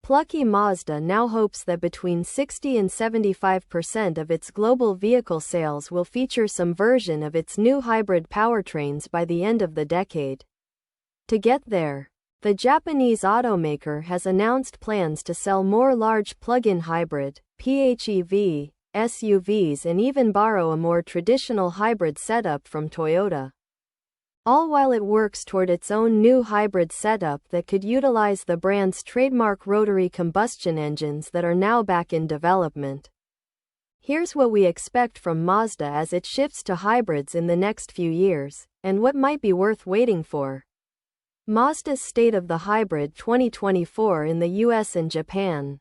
Plucky Mazda now hopes that between 60 and 75% of its global vehicle sales will feature some version of its new hybrid powertrains by the end of the decade. To get there, the Japanese automaker has announced plans to sell more large plug-in hybrid (PHEV) SUVs and even borrow a more traditional hybrid setup from Toyota. All while it works toward its own new hybrid setup that could utilize the brand's trademark rotary combustion engines that are now back in development. Here's what we expect from Mazda as it shifts to hybrids in the next few years, and what might be worth waiting for. Mazda's State of the Hybrid 2024 in the US and Japan.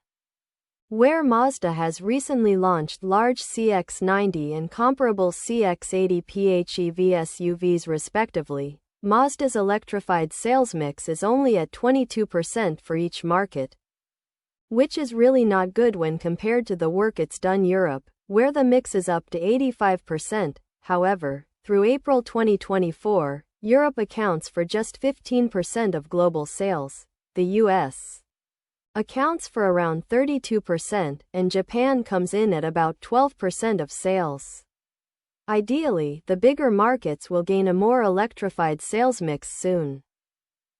Where Mazda has recently launched large CX-90 and comparable CX-80 PHEV SUVs respectively, Mazda's electrified sales mix is only at 22% for each market. Which is really not good when compared to the work it's done Europe, where the mix is up to 85%. However, through April 2024, Europe accounts for just 15% of global sales. The US accounts for around 32%, and Japan comes in at about 12% of sales. Ideally, the bigger markets will gain a more electrified sales mix soon.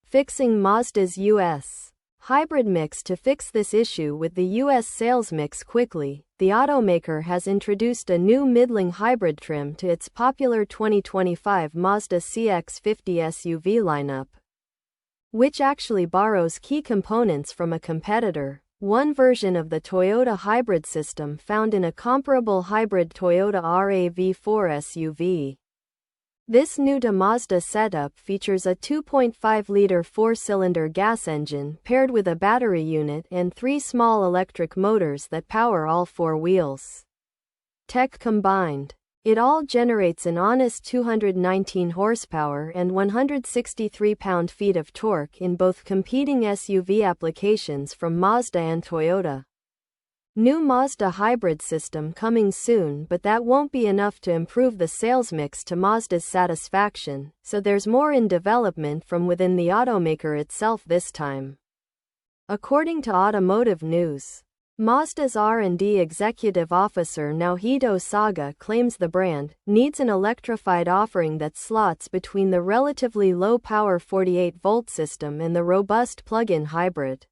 Fixing Mazda's US hybrid mix. To fix this issue with the US sales mix quickly, the automaker has introduced a new middling hybrid trim to its popular 2025 Mazda CX-50 SUV lineup, which actually borrows key components from a competitor, one version of the Toyota hybrid system found in a comparable hybrid Toyota RAV4 SUV. This new Mazda setup features a 2.5-liter four-cylinder gas engine paired with a battery unit and 3 small electric motors that power all 4 wheels. Tech combined, it all generates an honest 219 horsepower and 163 pound-feet of torque in both competing SUV applications from Mazda and Toyota. New Mazda hybrid system coming soon, but that won't be enough to improve the sales mix to Mazda's satisfaction, so there's more in development from within the automaker itself this time. According to Automotive News, Mazda's R&D executive officer Naohito Saga claims the brand needs an electrified offering that slots between the relatively low-power 48-volt system and the robust plug-in hybrid.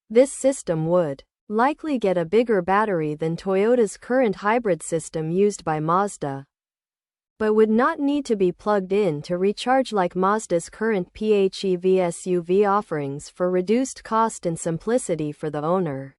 This system would likely get a bigger battery than Toyota's current hybrid system used by Mazda, but would not need to be plugged in to recharge like Mazda's current PHEV SUV offerings for reduced cost and simplicity for the owner.